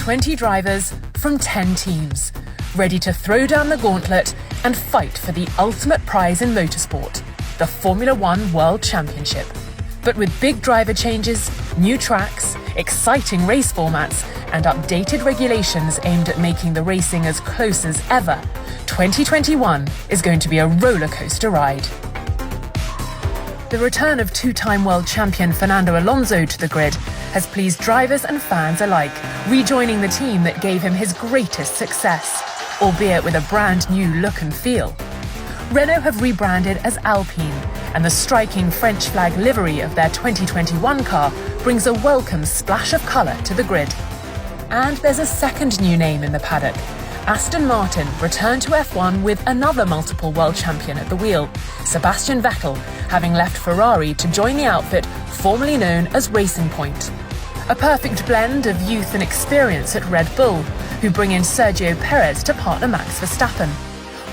20 drivers from 10 teams, ready to throw down the gauntlet and fight for the ultimate prize in motorsport, the Formula One World Championship. But with big driver changes, new tracks, exciting race formats, and updated regulations aimed at making the racing as close as ever, 2021 is going to be a roller coaster ride. The return of two-time world champion Fernando Alonso to the grid has pleased drivers and fans alike, rejoining the team that gave him his greatest success, albeit with a brand new look and feel. Renault have rebranded as Alpine, and the striking French flag livery of their 2021 car brings a welcome splash of colour to the grid. And there's a second new name in the paddock. Aston Martin returned to F1 with another multiple world champion at the wheel, Sebastian Vettel, having left Ferrari to join the outfit formerly known as Racing Point. A perfect blend of youth and experience at Red Bull, who bring in Sergio Perez to partner Max Verstappen,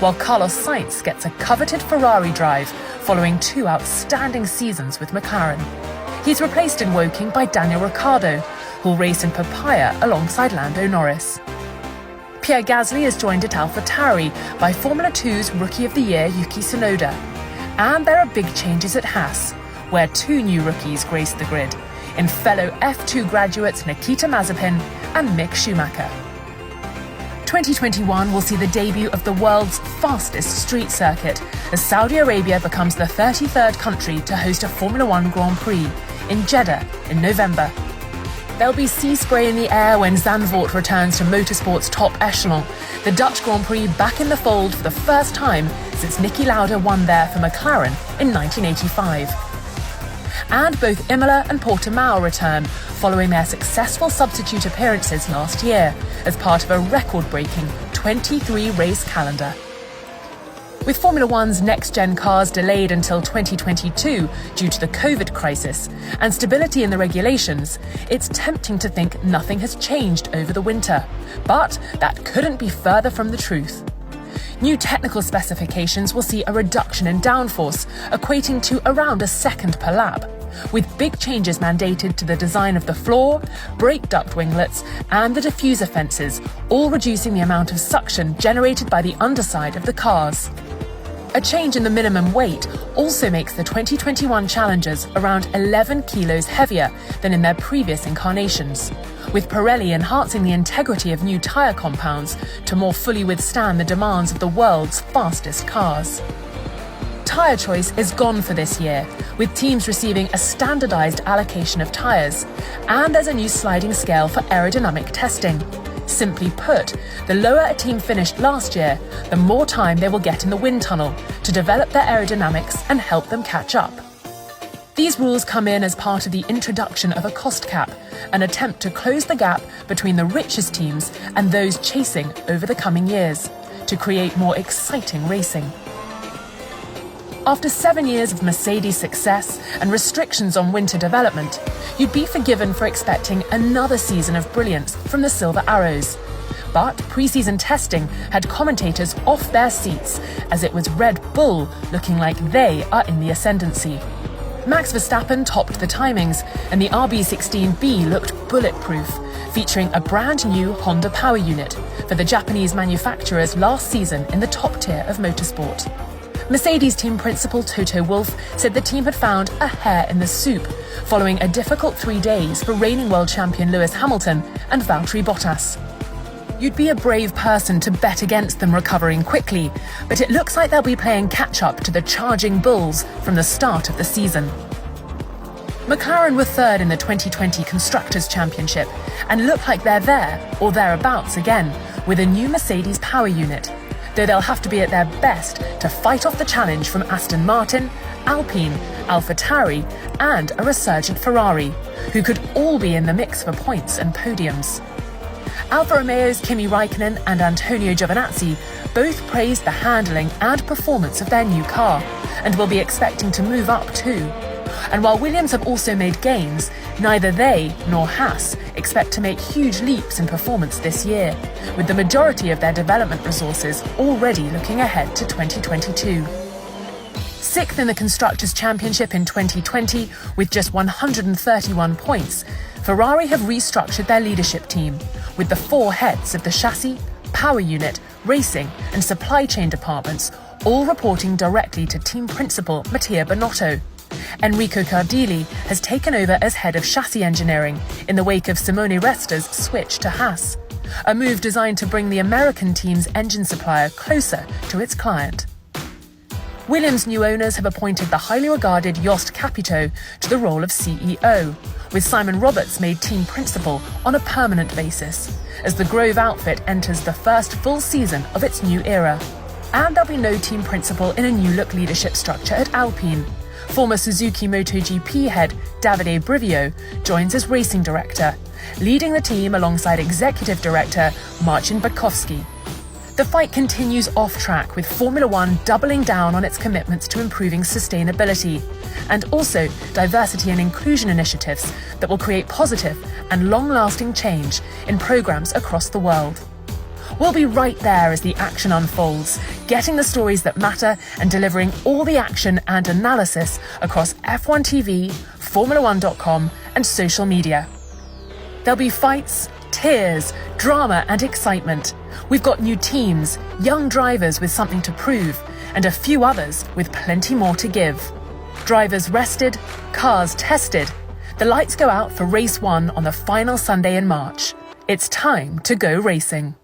while Carlos Sainz gets a coveted Ferrari drive following 2 outstanding seasons with McLaren. He's replaced in Woking by Daniel Ricciardo, who'll race in Papaya alongside Lando Norris. Pierre Gasly is joined at AlphaTauri by Formula 2's Rookie of the Year Yuki Tsunoda. And there are big changes at Haas, where 2 new rookies grace the grid, in fellow F2 graduates Nikita Mazepin and Mick Schumacher. 2021 will see the debut of the world's fastest street circuit, as Saudi Arabia becomes the 33rd country to host a Formula One Grand Prix in Jeddah in November. There'll be sea spray in the air when Zandvoort returns to motorsport's top echelon, the Dutch Grand Prix back in the fold for the first time since Niki Lauda won there for McLaren in 1985. And both Imola and Portimao return following their successful substitute appearances last year as part of a record-breaking 23-race calendar. With Formula One's next-gen cars delayed until 2022 due to the COVID crisis and stability in the regulations, it's tempting to think nothing has changed over the winter. But that couldn't be further from the truth. New technical specifications will see a reduction in downforce, equating to around a second per lap, with big changes mandated to the design of the floor, brake duct winglets, and the diffuser fences, all reducing the amount of suction generated by the underside of the cars. A change in the minimum weight also makes the 2021 Challengers around 11 kilos heavier than in their previous incarnations, with Pirelli enhancing the integrity of new tyre compounds to more fully withstand the demands of the world's fastest cars. Tyre choice is gone for this year, with teams receiving a standardised allocation of tyres, and there's a new sliding scale for aerodynamic testing. Simply put, the lower a team finished last year, the more time they will get in the wind tunnel to develop their aerodynamics and help them catch up. These rules come in as part of the introduction of a cost cap, an attempt to close the gap between the richest teams and those chasing over the coming years, to create more exciting racing. After 7 years of Mercedes' success and restrictions on winter development, you'd be forgiven for expecting another season of brilliance from the Silver Arrows. But pre-season testing had commentators off their seats, as it was Red Bull looking like they are in the ascendancy. Max Verstappen topped the timings, and the RB16B looked bulletproof, featuring a brand new Honda power unit for the Japanese manufacturer's last season in the top tier of motorsport. Mercedes team principal Toto Wolff said the team had found a hair in the soup following a difficult 3 days for reigning world champion Lewis Hamilton and Valtteri Bottas. You'd be a brave person to bet against them recovering quickly, but it looks like they'll be playing catch-up to the charging Bulls from the start of the season. McLaren were third in the 2020 Constructors' Championship and look like they're there or thereabouts again with a new Mercedes power unit, though they'll have to be at their best to fight off the challenge from Aston Martin, Alpine, AlphaTauri, and a resurgent Ferrari, who could all be in the mix for points and podiums. Alfa Romeo's Kimi Raikkonen and Antonio Giovinazzi both praised the handling and performance of their new car, and will be expecting to move up too. And while Williams have also made gains, neither they nor Haas expect to make huge leaps in performance this year, with the majority of their development resources already looking ahead to 2022. Sixth in the Constructors' Championship in 2020 with just 131 points, Ferrari have restructured their leadership team, with the 4 heads of the chassis, power unit, racing and supply chain departments all reporting directly to team principal Mattia Bonotto. Enrico Cardili has taken over as head of chassis engineering in the wake of Simone Resta's switch to Haas, a move designed to bring the American team's engine supplier closer to its client. Williams' new owners have appointed the highly regarded Jost Capito to the role of CEO, with Simon Roberts made team principal on a permanent basis, as the Grove outfit enters the first full season of its new era. And there'll be no team principal in a new-look leadership structure at Alpine. Former Suzuki MotoGP head Davide Brivio joins as racing director, leading the team alongside executive director Marcin Bakowski. The fight continues off-track, with Formula One doubling down on its commitments to improving sustainability and also diversity and inclusion initiatives that will create positive and long-lasting change in programs across the world. We'll be right there as the action unfolds, getting the stories that matter and delivering all the action and analysis across F1 TV, Formula1.com and social media. There'll be fights, tears, drama and excitement. We've got new teams, young drivers with something to prove, and a few others with plenty more to give. Drivers rested, cars tested. The lights go out for race 1 on the final Sunday in March. It's time to go racing.